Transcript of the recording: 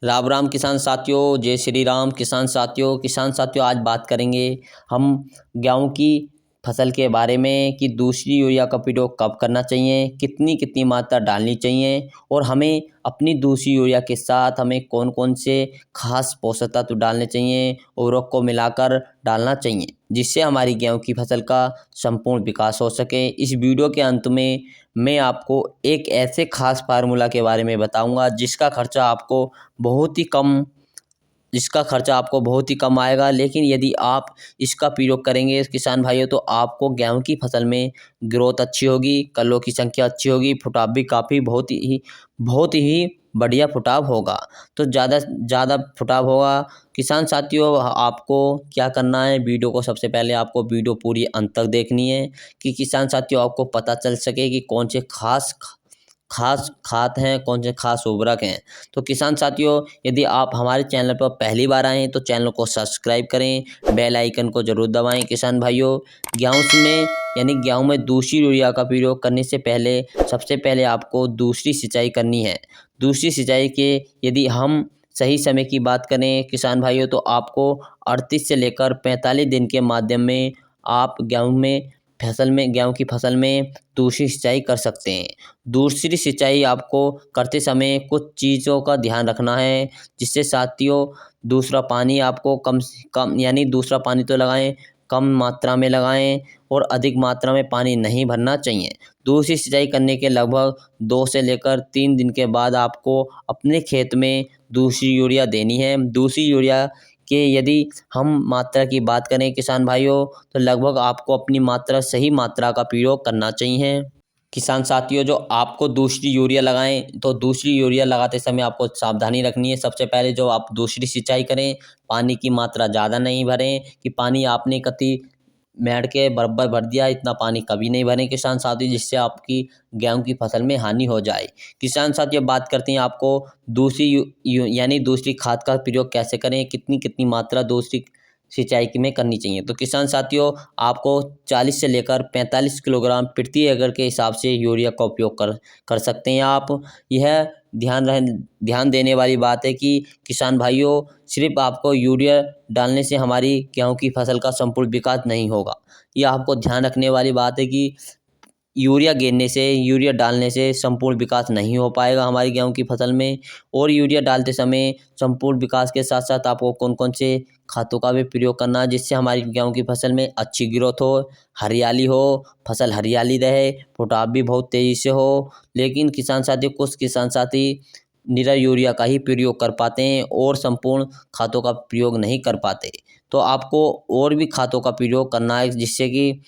राम राम किसान साथियों, जय श्री राम किसान साथियों आज बात करेंगे हम गेहूं की फसल के बारे में कि दूसरी यूरिया का प्रयोग कब करना चाहिए, कितनी कितनी मात्रा डालनी चाहिए और हमें अपनी दूसरी यूरिया के साथ हमें कौन कौन से खास पोषक तत्व डालने चाहिए, उर्वरक को मिलाकर डालना चाहिए जिससे हमारी गेहूं की फसल का संपूर्ण विकास हो सके। इस वीडियो के अंत में मैं आपको एक ऐसे खास फार्मूला के बारे में बताऊंगा जिसका खर्चा आपको बहुत ही कम आएगा, लेकिन यदि आप इसका प्रयोग करेंगे किसान भाइयों तो आपको गेहूं की फसल में ग्रोथ अच्छी होगी, कलों की संख्या अच्छी होगी, फुटाव भी काफ़ी बहुत ही बढ़िया फुटाव होगा। तो ज़्यादा फुटाव होगा। किसान साथियों आपको क्या करना है, वीडियो को सबसे पहले आपको वीडियो पूरी अंत तक देखनी है कि किसान साथियों आपको पता चल सके कि कौन से खास खास खाद हैं, कौन से खास उर्वरक हैं। तो किसान साथियों यदि आप हमारे चैनल पर पहली बार आए हैं तो चैनल को सब्सक्राइब करें, बेल आइकन को ज़रूर दबाएं। किसान भाइयों गेहूं में दूसरी यूरिया का प्रयोग करने से पहले सबसे पहले आपको दूसरी सिंचाई करनी है। दूसरी सिंचाई के यदि हम सही समय की बात करें किसान भाइयों तो आपको 38 से लेकर 45 दिन के माध्यम में आप गेहूं की फसल में दूसरी सिंचाई कर सकते हैं। दूसरी सिंचाई आपको करते समय कुछ चीज़ों का ध्यान रखना है, जिससे साथियों दूसरा पानी आपको कम से कम दूसरा पानी तो लगाएं, कम मात्रा में लगाएं और अधिक मात्रा में पानी नहीं भरना चाहिए। दूसरी सिंचाई करने के लगभग 2 से लेकर 3 दिन के बाद आपको अपने खेत में दूसरी यूरिया देनी है। दूसरी यूरिया के यदि हम मात्रा की बात करें किसान भाइयों तो लगभग आपको अपनी सही मात्रा का प्रयोग करना चाहिए। किसान साथियों जो आपको दूसरी यूरिया लगाएं तो दूसरी यूरिया लगाते समय आपको सावधानी रखनी है। सबसे पहले जो आप दूसरी सिंचाई करें पानी की मात्रा ज़्यादा नहीं भरें कि पानी आपने कति मेड़ के बराबर भर दिया, इतना पानी कभी नहीं भरें किसान साथियों, जिससे आपकी गेहूं की फसल में हानि हो जाए। किसान साथियों बात करते हैं आपको दूसरी खाद का प्रयोग कैसे करें, कितनी कितनी मात्रा दूसरी सिंचाई में करनी चाहिए। तो किसान साथियों आपको 40 से लेकर 45 किलोग्राम प्रति एकड़ के हिसाब से यूरिया का उपयोग कर सकते हैं आप। यह ध्यान देने वाली बात है कि किसान भाइयों सिर्फ आपको यूरिया डालने से हमारी गेहूं की फसल का संपूर्ण विकास नहीं होगा। यह आपको ध्यान रखने वाली बात है कि यूरिया डालने से संपूर्ण विकास नहीं हो पाएगा हमारी गेहूं की फसल में। और यूरिया डालते समय संपूर्ण विकास के साथ साथ आपको कौन कौन से खादों का भी प्रयोग करना है, जिससे हमारी गेहूं की फसल में अच्छी ग्रोथ हो, हरियाली हो, फसल हरियाली रहे, फुटाव भी बहुत तेज़ी से हो। लेकिन कुछ किसान साथी निरा यूरिया का ही प्रयोग कर पाते हैं और संपूर्ण खादों का प्रयोग नहीं कर पाते। तो आपको और भी खादों का प्रयोग करना है जिससे कि